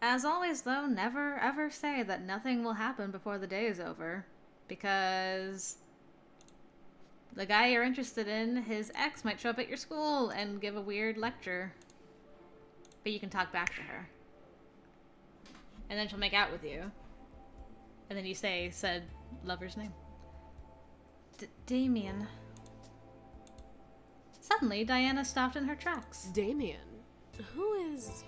As always, though, never ever say that nothing will happen before the day is over. Because the guy you're interested in, his ex might show up at your school and give a weird lecture. But you can talk back to her. And then she'll make out with you. And then you say said lover's name. Damien. Suddenly, Diana stopped in her tracks. Damien? Who is...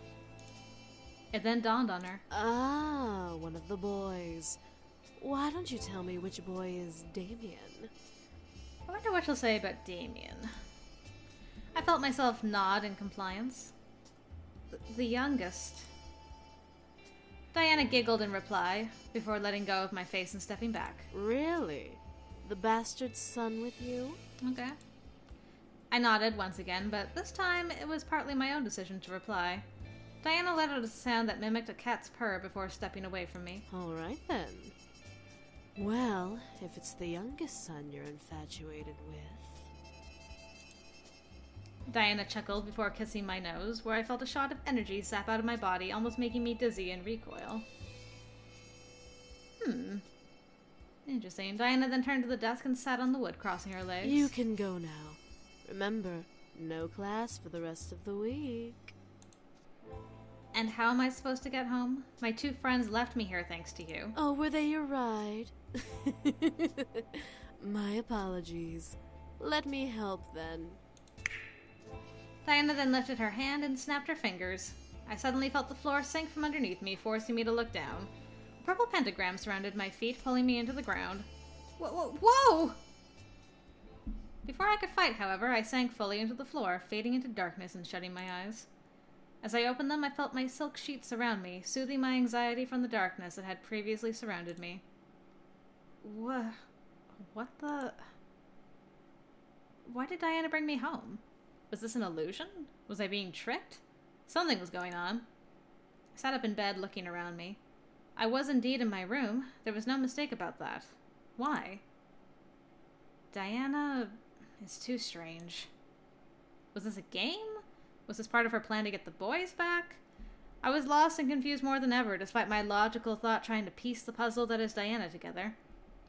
It then dawned on her. Ah, one of the boys. Why don't you tell me which boy is Damien? I wonder what she'll say about Damien. I felt myself nod in compliance. The youngest. Diana giggled in reply, before letting go of my face and stepping back. Really? The bastard's son with you? Okay. I nodded once again, but this time it was partly my own decision to reply. Diana let out a sound that mimicked a cat's purr before stepping away from me. All right then. Well, if it's the youngest son you're infatuated with... Diana chuckled before kissing my nose, where I felt a shot of energy zap out of my body, almost making me dizzy and recoil. Interesting. Diana then turned to the desk and sat on the wood, crossing her legs. You can go now. Remember, no class for the rest of the week. And how am I supposed to get home? My two friends left me here thanks to you. Oh, were they your ride? My apologies. Let me help then. Diana then lifted her hand and snapped her fingers. I suddenly felt the floor sink from underneath me, forcing me to look down. A purple pentagram surrounded my feet, pulling me into the ground. Whoa! Before I could fight, however, I sank fully into the floor, fading into darkness and shutting my eyes. As I opened them, I felt my silk sheets surround me, soothing my anxiety from the darkness that had previously surrounded me. What the... Why did Diana bring me home? Was this an illusion? Was I being tricked? Something was going on. I sat up in bed, looking around me. I was indeed in my room. There was no mistake about that. Why? Diana is too strange. Was this a game? Was this part of her plan to get the boys back? I was lost and confused more than ever, despite my logical thought trying to piece the puzzle that is Diana together.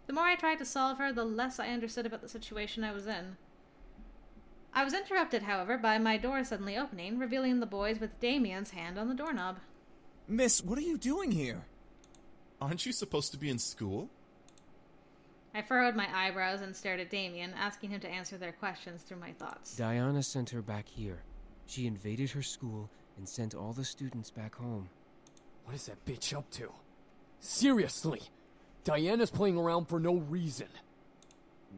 The more I tried to solve her, the less I understood about the situation I was in. I was interrupted, however, by my door suddenly opening, revealing the boys with Damien's hand on the doorknob. Miss, what are you doing here? Aren't you supposed to be in school? I furrowed my eyebrows and stared at Damien, asking him to answer their questions through my thoughts. Diana sent her back here. She invaded her school and sent all the students back home. What is that bitch up to? Seriously! Diana's playing around for no reason.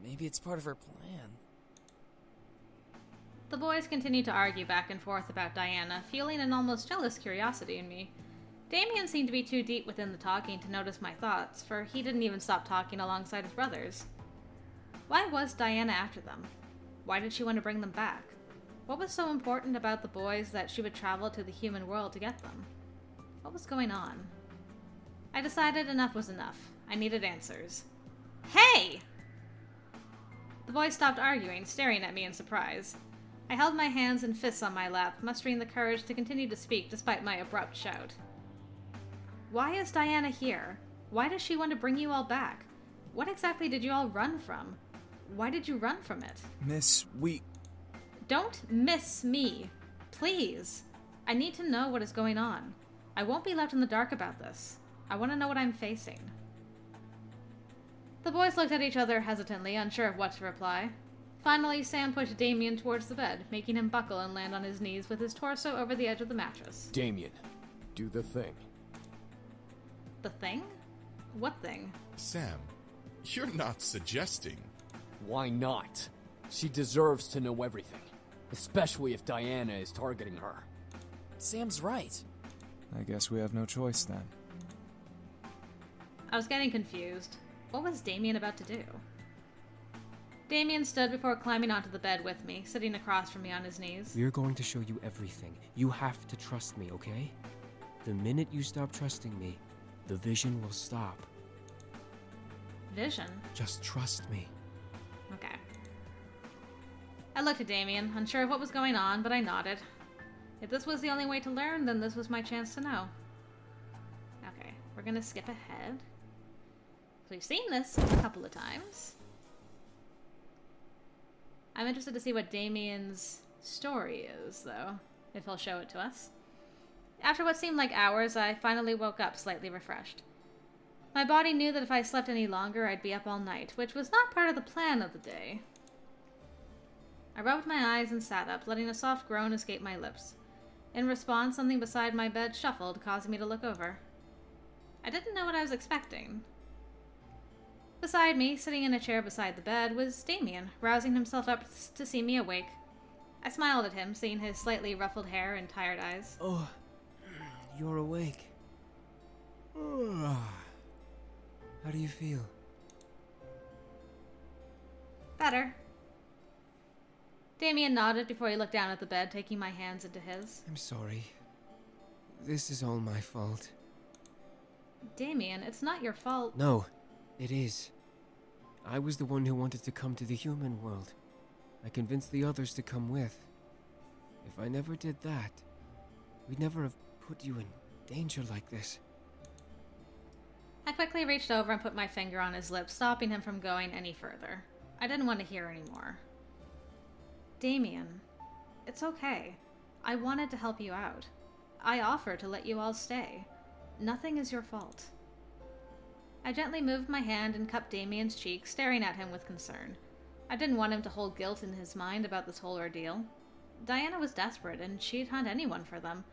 Maybe it's part of her plan. The boys continued to argue back and forth about Diana, fueling an almost jealous curiosity in me. Damien seemed to be too deep within the talking to notice my thoughts, for he didn't even stop talking alongside his brothers. Why was Diana after them? Why did she want to bring them back? What was so important about the boys that she would travel to the human world to get them? What was going on? I decided enough was enough. I needed answers. Hey! The boys stopped arguing, staring at me in surprise. I held my hands and fists on my lap, mustering the courage to continue to speak despite my abrupt shout. Why is Diana here? Why does she want to bring you all back? What exactly did you all run from? Why did you run from it? Miss, Don't miss me. Please. I need to know what is going on. I won't be left in the dark about this. I want to know what I'm facing. The boys looked at each other hesitantly, unsure of what to reply. Finally, Sam pushed Damien towards the bed, making him buckle and land on his knees with his torso over the edge of the mattress. Damien, do the thing. The thing? What thing? Sam, you're not suggesting. Why not? She deserves to know everything, especially if Diana is targeting her. Sam's right. I guess we have no choice then. I was getting confused. What was Damien about to do? Damien stood before climbing onto the bed with me, sitting across from me on his knees. We're going to show you everything. You have to trust me, okay? The minute you stop trusting me, the vision will stop. Vision? Just trust me. Okay. I looked at Damien, unsure of what was going on, but I nodded. If this was the only way to learn, then this was my chance to know. gonna skip ahead. We've seen this a couple of times. I'm interested to see what Damien's story is, though, if he'll show it to us. After what seemed like hours, I finally woke up slightly refreshed. My body knew that if I slept any longer, I'd be up all night, which was not part of the plan of the day. I rubbed my eyes and sat up, letting a soft groan escape my lips. In response, something beside my bed shuffled, causing me to look over. I didn't know what I was expecting. Beside me, sitting in a chair beside the bed, was Damien, rousing himself up to see me awake. I smiled at him, seeing his slightly ruffled hair and tired eyes. Oh, you're awake. How do you feel? Better. Damien nodded before he looked down at the bed, taking my hands into his. I'm sorry. This is all my fault. Damien, it's not your fault. No, it is. I was the one who wanted to come to the human world. I convinced the others to come with. If I never did that, we'd never have put you in danger like this. I quickly reached over and put my finger on his lips, stopping him from going any further. I didn't want to hear anymore. Damien, it's okay. I wanted to help you out. I offered to let you all stay. Nothing is your fault. I gently moved my hand and cupped Damien's cheek, staring at him with concern. I didn't want him to hold guilt in his mind about this whole ordeal. Diana was desperate, and she'd hunt anyone for them.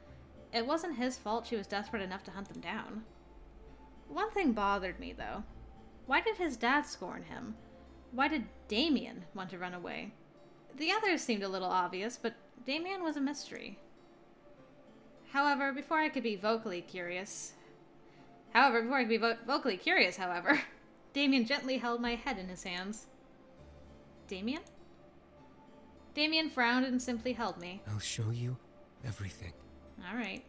It wasn't his fault she was desperate enough to hunt them down. One thing bothered me, though. Why did his dad scorn him? Why did Damien want to run away? The others seemed a little obvious, but Damien was a mystery. However, before I could be vocally curious, Damien gently held my head in his hands. Damien? Damien frowned and simply held me. I'll show you everything. All right.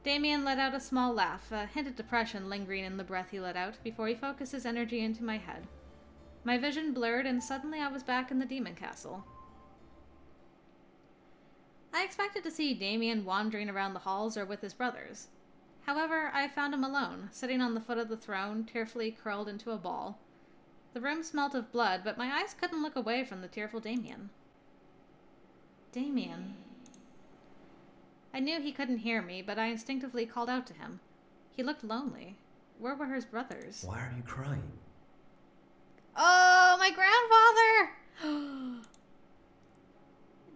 Damien let out a small laugh, a hint of depression lingering in the breath he let out, before he focused his energy into my head. My vision blurred, and suddenly I was back in the demon castle. I expected to see Damien wandering around the halls or with his brothers. However, I found him alone, sitting on the foot of the throne, tearfully curled into a ball. The room smelt of blood, but my eyes couldn't look away from the tearful Damien. Damien. I knew he couldn't hear me, but I instinctively called out to him. He looked lonely. Where were his brothers? Why are you crying? Oh, my grandfather!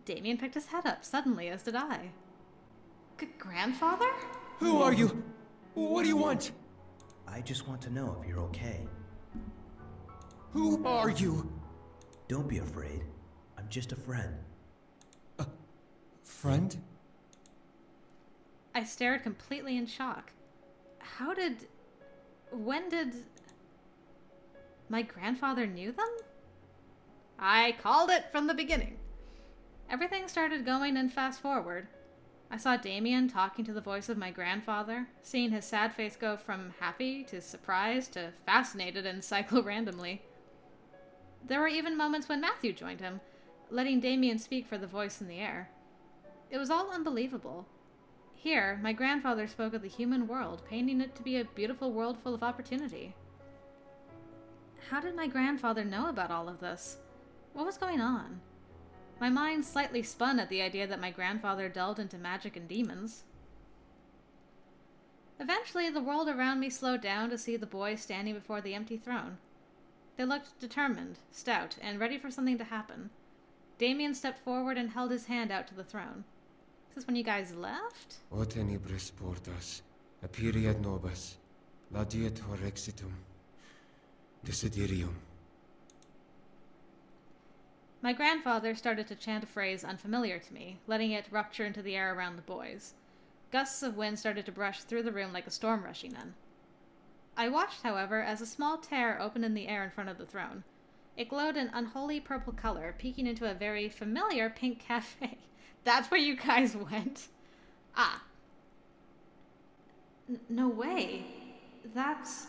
Damien picked his head up suddenly, as did I. Grandfather? Who are you? What do you want? I just want to know if you're okay. Who are you? Don't be afraid. I'm just a friend. A friend? I stared completely in shock. When did... My grandfather knew them? I called it from the beginning. Everything started going in fast forward. I saw Damien talking to the voice of my grandfather, seeing his sad face go from happy to surprised to fascinated and cycle randomly. There were even moments when Matthew joined him, letting Damien speak for the voice in the air. It was all unbelievable. Here, my grandfather spoke of the human world, painting it to be a beautiful world full of opportunity. How did my grandfather know about all of this? What was going on? My mind slightly spun at the idea that my grandfather delved into magic and demons. Eventually, the world around me slowed down to see the boys standing before the empty throne. They looked determined, stout, and ready for something to happen. Damien stepped forward and held his hand out to the throne. Is this when you guys left? O tenebris portas, aperiat nobis, laudetur exitum, desiderium. My grandfather started to chant a phrase unfamiliar to me, letting it rupture into the air around the boys. Gusts of wind started to brush through the room like a storm rushing in. I watched, however, as a small tear opened in the air in front of the throne. It glowed an unholy purple color, peeking into a very familiar pink cafe. That's where you guys went? Ah. No way. That's...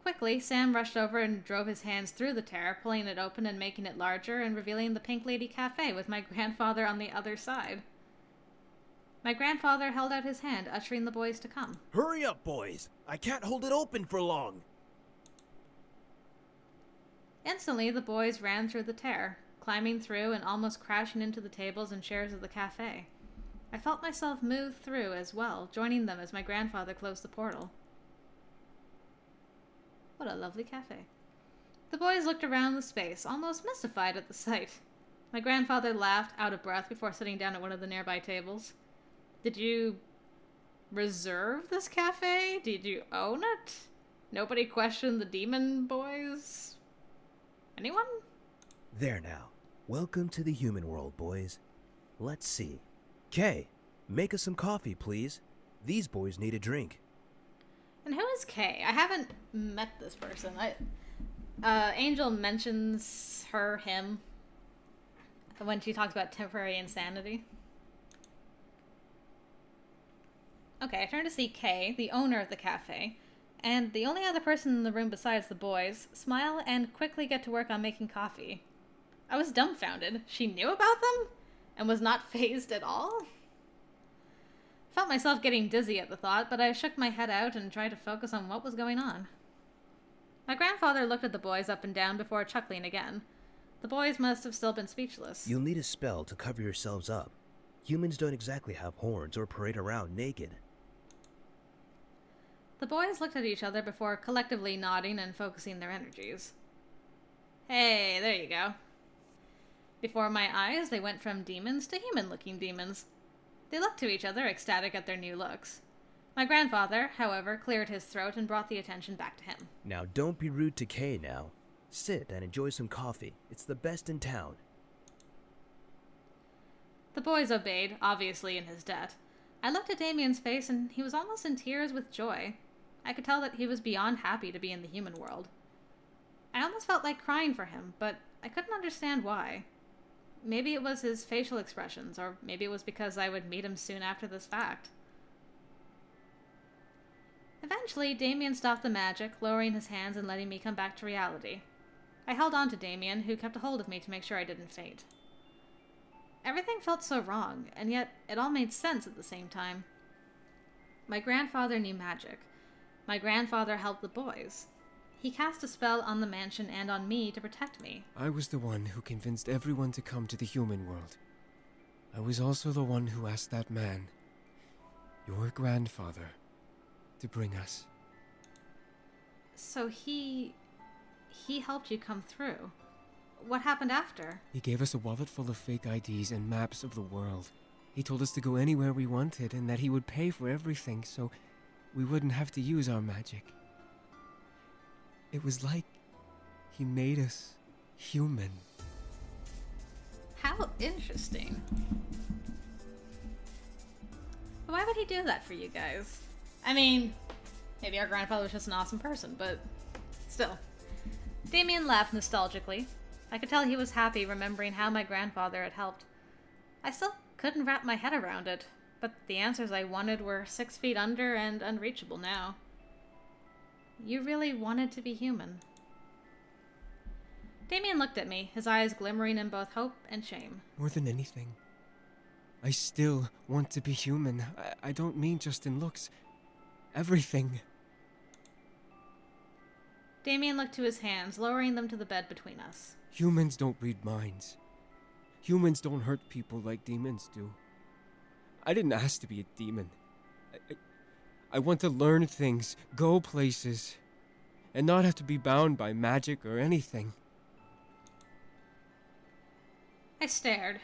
Quickly, Sam rushed over and drove his hands through the tear, pulling it open and making it larger, and revealing the Pink Lady Cafe with my grandfather on the other side. My grandfather held out his hand, ushering the boys to come. Hurry up, boys! I can't hold it open for long! Instantly, the boys ran through the tear, climbing through and almost crashing into the tables and chairs of the cafe. I felt myself move through as well, joining them as my grandfather closed the portal. What a lovely cafe. The boys looked around the space, almost mystified at the sight. My grandfather laughed, out of breath, before sitting down at one of the nearby tables. Did you reserve this cafe? Did you own it? Nobody questioned the demon boys? Anyone? There now. Welcome to the human world, boys. Let's see. Kay, make us some coffee, please. These boys need a drink. And who is Kay? I haven't met this person. Angel mentions him, when she talks about temporary insanity. Okay, I turn to see Kay, the owner of the cafe, and the only other person in the room besides the boys, smile and quickly get to work on making coffee. I was dumbfounded. She knew about them? And was not fazed at all? Felt myself getting dizzy at the thought, but I shook my head out and tried to focus on what was going on. My grandfather looked at the boys up and down before chuckling again. The boys must have still been speechless. You'll need a spell to cover yourselves up. Humans don't exactly have horns or parade around naked. The boys looked at each other before collectively nodding and focusing their energies. Hey, there you go. Before my eyes, they went from demons to human-looking demons. They looked to each other, ecstatic at their new looks. My grandfather, however, cleared his throat and brought the attention back to him. Now don't be rude to Kay now. Sit and enjoy some coffee. It's the best in town. The boys obeyed, obviously in his debt. I looked at Damien's face and he was almost in tears with joy. I could tell that he was beyond happy to be in the human world. I almost felt like crying for him, but I couldn't understand why. Maybe it was his facial expressions, or maybe it was because I would meet him soon after this fact. Eventually, Damien stopped the magic, lowering his hands and letting me come back to reality. I held on to Damien, who kept a hold of me to make sure I didn't faint. Everything felt so wrong, and yet it all made sense at the same time. My grandfather knew magic. My grandfather helped the boys. He cast a spell on the mansion and on me to protect me. I was the one who convinced everyone to come to the human world. I was also the one who asked that man, your grandfather, to bring us. So he helped you come through. What happened after? He gave us a wallet full of fake IDs and maps of the world. He told us to go anywhere we wanted and that he would pay for everything so we wouldn't have to use our magic. It was like he made us human. How interesting. But why would he do that for you guys? I mean, maybe our grandfather was just an awesome person, but still. Damien laughed nostalgically. I could tell he was happy remembering how my grandfather had helped. I still couldn't wrap my head around it, but the answers I wanted were 6 feet under and unreachable now. You really wanted to be human. Damien looked at me, his eyes glimmering in both hope and shame. More than anything, I still want to be human. I don't mean just in looks. Everything. Damien looked to his hands, lowering them to the bed between us. Humans don't read minds. Humans don't hurt people like demons do. I didn't ask to be a demon. I want to learn things, go places, and not have to be bound by magic or anything. I stared.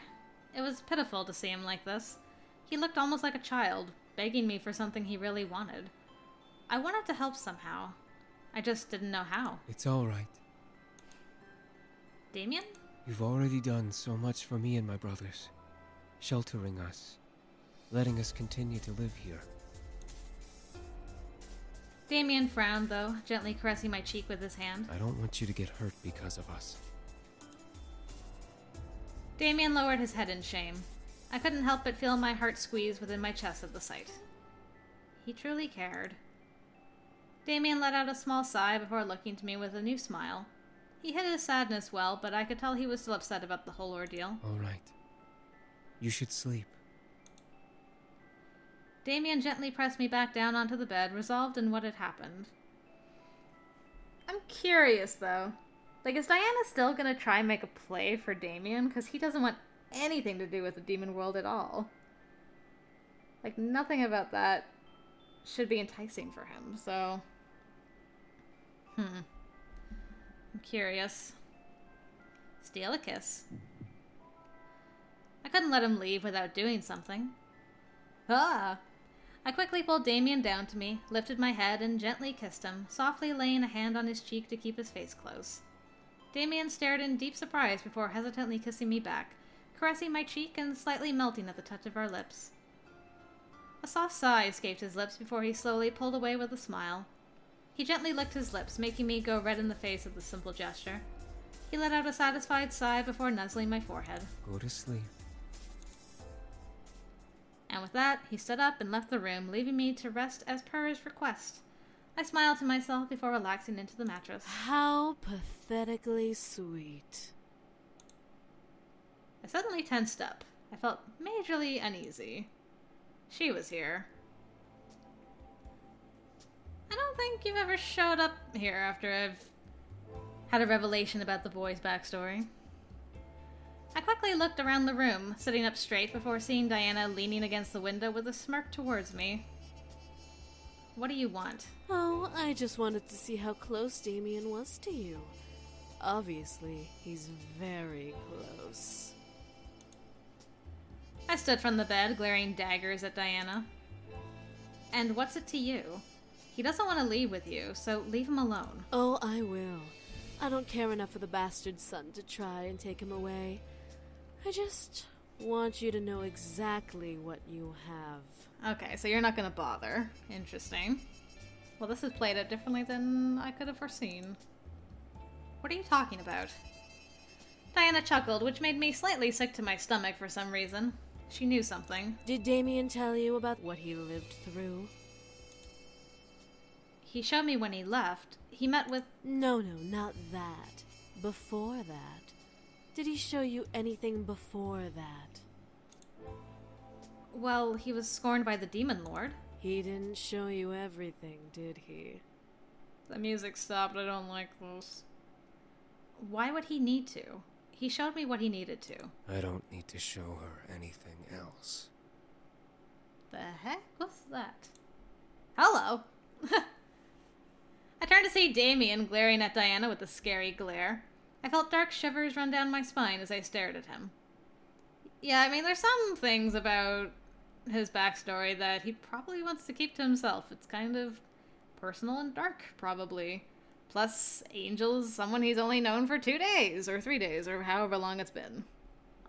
It was pitiful to see him like this. He looked almost like a child, begging me for something he really wanted. I wanted to help somehow. I just didn't know how. It's all right. Damien? You've already done so much for me and my brothers. Sheltering us. Letting us continue to live here. Damien frowned, though, gently caressing my cheek with his hand. I don't want you to get hurt because of us. Damien lowered his head in shame. I couldn't help but feel my heart squeeze within my chest at the sight. He truly cared. Damien let out a small sigh before looking to me with a new smile. He hid his sadness well, but I could tell he was still upset about the whole ordeal. All right. You should sleep. Damien gently pressed me back down onto the bed, resolved in what had happened. I'm curious, though. Like, is Diana still gonna try and make a play for Damien? Because he doesn't want anything to do with the demon world at all. Like, nothing about that should be enticing for him, so... I'm curious. Steal a kiss. I couldn't let him leave without doing something. Ah! I quickly pulled Damien down to me, lifted my head, and gently kissed him, softly laying a hand on his cheek to keep his face close. Damien stared in deep surprise before hesitantly kissing me back, caressing my cheek and slightly melting at the touch of our lips. A soft sigh escaped his lips before he slowly pulled away with a smile. He gently licked his lips, making me go red in the face at the simple gesture. He let out a satisfied sigh before nuzzling my forehead. Go to sleep. And with that, he stood up and left the room, leaving me to rest as per his request. I smiled to myself before relaxing into the mattress. How pathetically sweet. I suddenly tensed up. I felt majorly uneasy. She was here. I don't think you've ever showed up here after I've had a revelation about the boy's backstory. I quickly looked around the room, sitting up straight before seeing Diana leaning against the window with a smirk towards me. What do you want? Oh, I just wanted to see how close Damien was to you. Obviously, he's very close. I stood from the bed, glaring daggers at Diana. And what's it to you? He doesn't want to leave with you, so leave him alone. Oh, I will. I don't care enough for the bastard son to try and take him away. I just want you to know exactly what you have. Okay, so you're not gonna bother. Interesting. Well, this is played out differently than I could have foreseen. What are you talking about? Diana chuckled, which made me slightly sick to my stomach for some reason. She knew something. Did Damien tell you about what he lived through? He showed me when he left. He met with... No, not that. Before that. Did he show you anything before that? Well, he was scorned by the Demon Lord. He didn't show you everything, did he? The music stopped. I don't like those. Why would he need to? He showed me what he needed to. I don't need to show her anything else. The heck was that? Hello! I turned to see Damien glaring at Diana with a scary glare. I felt dark shivers run down my spine as I stared at him. Yeah, I mean, there's some things about his backstory that he probably wants to keep to himself. It's kind of personal and dark, probably. Plus, Angel's someone he's only known for 2 days, or 3 days, or however long it's been.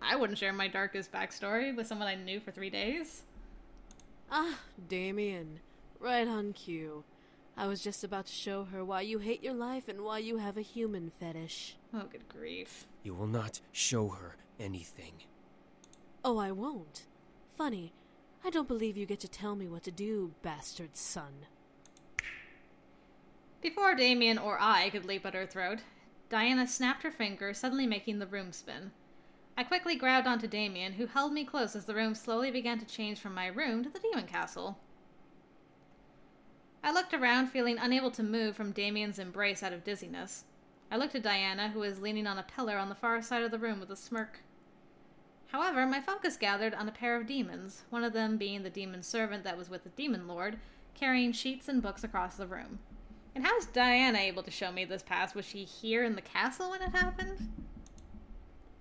I wouldn't share my darkest backstory with someone I knew for 3 days. Ah, Damien. Right on cue. I was just about to show her why you hate your life and why you have a human fetish. Oh, good grief. You will not show her anything. Oh, I won't. Funny, I don't believe you get to tell me what to do, bastard son. Before Damien or I could leap at her throat, Diana snapped her finger, suddenly making the room spin. I quickly grabbed onto Damien, who held me close as the room slowly began to change from my room to the demon castle. I looked around, feeling unable to move from Damien's embrace out of dizziness. I looked at Diana, who was leaning on a pillar on the far side of the room with a smirk. However, my focus gathered on a pair of demons, one of them being the demon servant that was with the demon lord, carrying sheets and books across the room. And how is Diana able to show me this past? Was she here in the castle when it happened?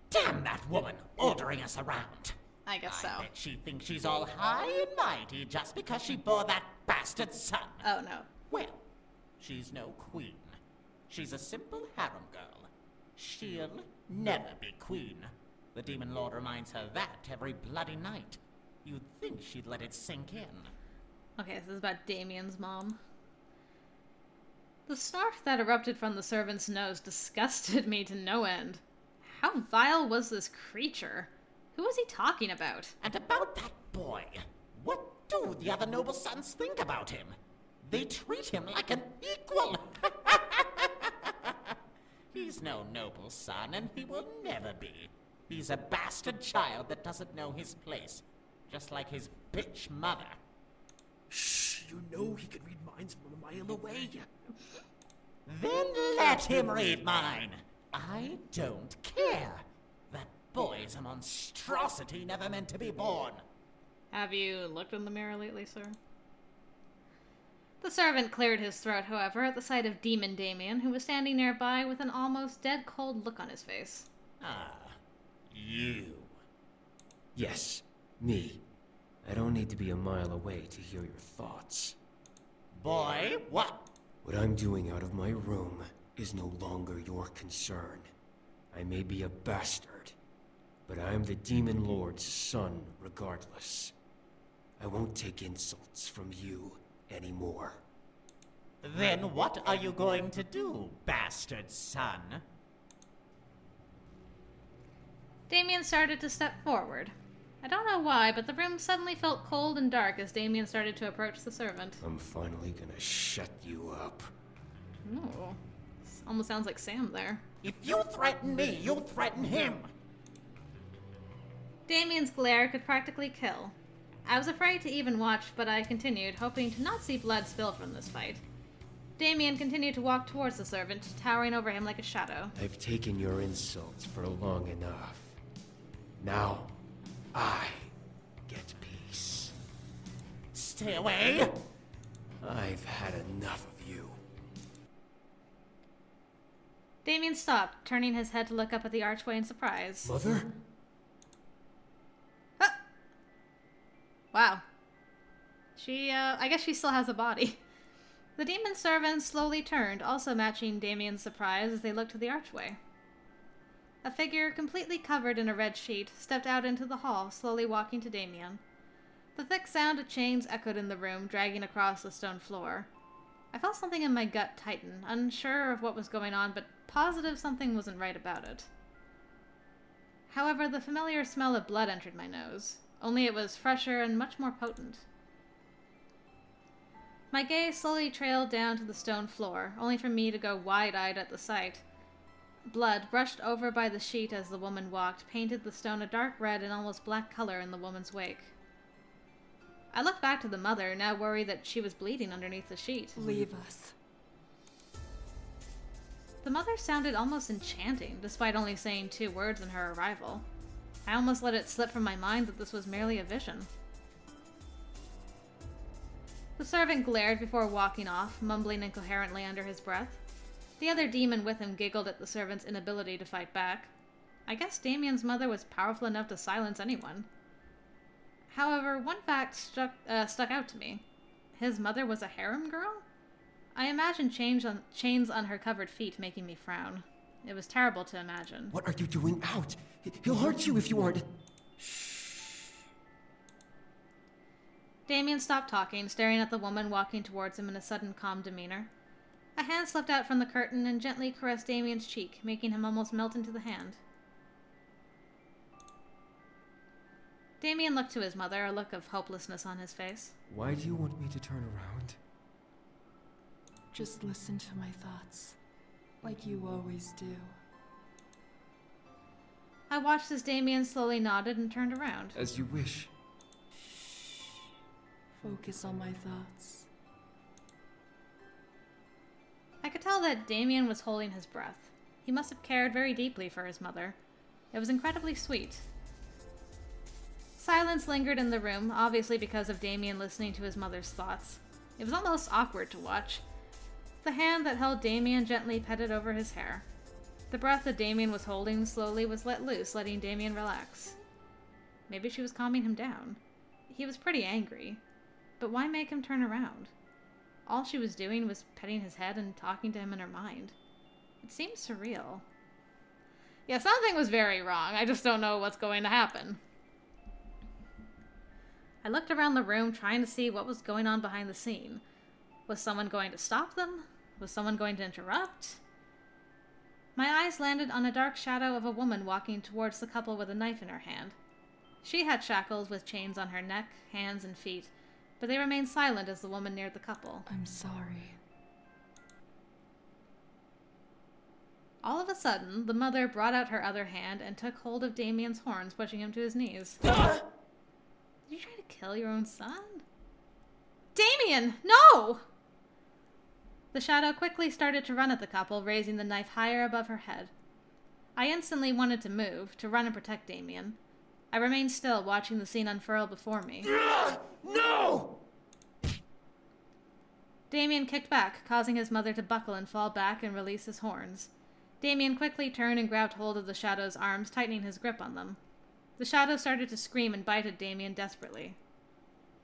Damn that woman, ordering us around. I guess so. I bet she thinks she's all high and mighty just because she bore that bastard son. Oh, no. Well, she's no queen. She's a simple harem girl. She'll never be queen. The demon lord reminds her that every bloody night. You'd think she'd let it sink in. Okay, this is about Damien's mom. The snort that erupted from the servant's nose disgusted me to no end. How vile was this creature? Who was he talking about? And about that boy, what do the other noble sons think about him? They treat him like an equal. He's no noble son, and he will never be. He's a bastard child that doesn't know his place, just like his bitch mother. You know he can read minds from a mile away. Then let him read mine. I don't care. That boy's a monstrosity never meant to be born. Have you looked in the mirror lately, sir? The servant cleared his throat, however, at the sight of Demon Damien, who was standing nearby with an almost dead-cold look on his face. Ah, you. Yes, me. I don't need to be a mile away to hear your thoughts. Boy, what? What I'm doing out of my room is no longer your concern. I may be a bastard, but I'm the Demon Lord's son regardless. I won't take insults from you anymore. Then what are you going to do, bastard son? Damien started to step forward. I don't know why, but the room suddenly felt cold and dark as Damien started to approach the servant. I'm finally gonna shut you up. Ooh. This almost sounds like Sam there. If you threaten me, you'll threaten him. Damien's glare could practically kill. I was afraid to even watch, but I continued, hoping to not see blood spill from this fight. Damien continued to walk towards the servant, towering over him like a shadow. I've taken your insults for long enough. Now, I get peace. Stay away! I've had enough of you. Damien stopped, turning his head to look up at the archway in surprise. Mother? Ah! Wow. I guess she still has a body. The demon servant slowly turned, also matching Damien's surprise as they looked to the archway. A figure, completely covered in a red sheet, stepped out into the hall, slowly walking to Damien. The thick sound of chains echoed in the room, dragging across the stone floor. I felt something in my gut tighten, unsure of what was going on, but positive something wasn't right about it. However, the familiar smell of blood entered my nose, only it was fresher and much more potent. My gaze slowly trailed down to the stone floor, only for me to go wide-eyed at the sight. Blood, brushed over by the sheet as the woman walked, painted the stone a dark red and almost black color in the woman's wake. I looked back to the mother, now worried that she was bleeding underneath the sheet. Leave us. The mother sounded almost enchanting, despite only saying 2 words in her arrival. I almost let it slip from my mind that this was merely a vision. The servant glared before walking off, mumbling incoherently under his breath. The other demon with him giggled at the servant's inability to fight back. I guess Damien's mother was powerful enough to silence anyone. However, one fact stuck out to me. His mother was a harem girl? I imagined chains on her covered feet making me frown. It was terrible to imagine. What are you doing out? He'll hurt you if you aren't... Damien stopped talking, staring at the woman walking towards him in a sudden calm demeanor. A hand slipped out from the curtain and gently caressed Damien's cheek, making him almost melt into the hand. Damien looked to his mother, a look of hopelessness on his face. Why do you want me to turn around? Just listen to my thoughts, like you always do. I watched as Damien slowly nodded and turned around. As you wish. Focus on my thoughts. I could tell that Damien was holding his breath. He must have cared very deeply for his mother. It was incredibly sweet. Silence lingered in the room, obviously because of Damien listening to his mother's thoughts. It was almost awkward to watch. The hand that held Damien gently petted over his hair. The breath that Damien was holding slowly was let loose, letting Damien relax. Maybe she was calming him down. He was pretty angry. But why make him turn around? All she was doing was petting his head and talking to him in her mind. It seemed surreal. Yeah, something was very wrong. I just don't know what's going to happen. I looked around the room trying to see what was going on behind the scene. Was someone going to stop them? Was someone going to interrupt? My eyes landed on a dark shadow of a woman walking towards the couple with a knife in her hand. She had shackles with chains on her neck, hands, and feet, but they remained silent as the woman neared the couple. I'm sorry. All of a sudden, the mother brought out her other hand and took hold of Damien's horns, pushing him to his knees. Did you try to kill your own son? Damien! Damien, no! The shadow quickly started to run at the couple, raising the knife higher above her head. I instantly wanted to move, to run and protect Damien. I remained still, watching the scene unfurl before me. No! Damien kicked back, causing his mother to buckle and fall back and release his horns. Damien quickly turned and grabbed hold of the shadow's arms, tightening his grip on them. The shadow started to scream and bite at Damien desperately.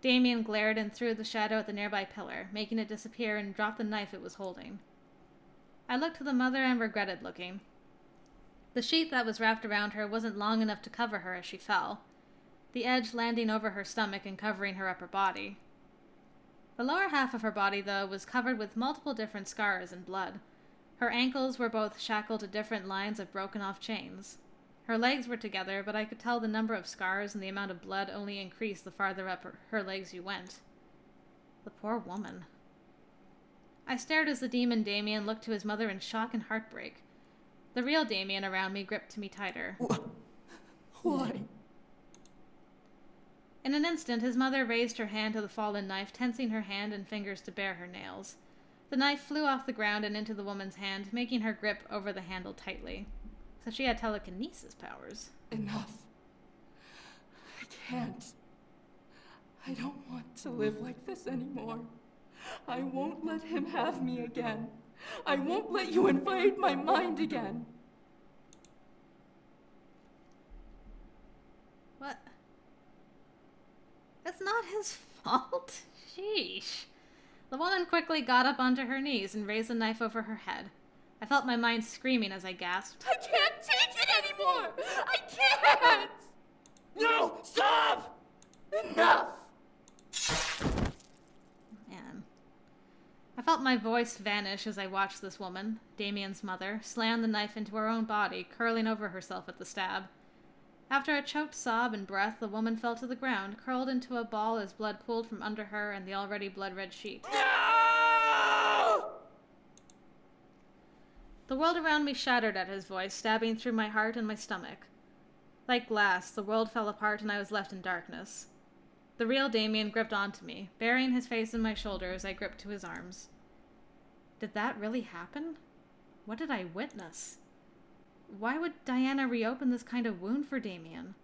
Damien glared and threw the shadow at the nearby pillar, making it disappear and dropped the knife it was holding. I looked to the mother and regretted looking. The sheet that was wrapped around her wasn't long enough to cover her as she fell, the edge landing over her stomach and covering her upper body. The lower half of her body, though, was covered with multiple different scars and blood. Her ankles were both shackled to different lines of broken-off chains. Her legs were together, but I could tell the number of scars and the amount of blood only increased the farther up her legs you went. The poor woman. I stared as the demon Damien looked to his mother in shock and heartbreak. The real Damien around me gripped me tighter. Why? In an instant, his mother raised her hand to the fallen knife, tensing her hand and fingers to bare her nails. The knife flew off the ground and into the woman's hand, making her grip over the handle tightly. So she had telekinesis powers. Enough. I can't. I don't want to live like this anymore. I won't let him have me again. I won't let you invade my mind again. What? It's not his fault. Sheesh. The woman quickly got up onto her knees and raised the knife over her head. I felt my mind screaming as I gasped. I can't take it anymore! I can't! No! Stop! Enough! Man. I felt my voice vanish as I watched this woman, Damien's mother, slam the knife into her own body, curling over herself at the stab. After a choked sob and breath, the woman fell to the ground, curled into a ball as blood pooled from under her and the already blood-red sheet. No! The world around me shattered at his voice, stabbing through my heart and my stomach. Like glass, the world fell apart and I was left in darkness. The real Damien gripped onto me, burying his face in my shoulder as I gripped to his arms. Did that really happen? What did I witness? Why would Diana reopen this kind of wound for Damien?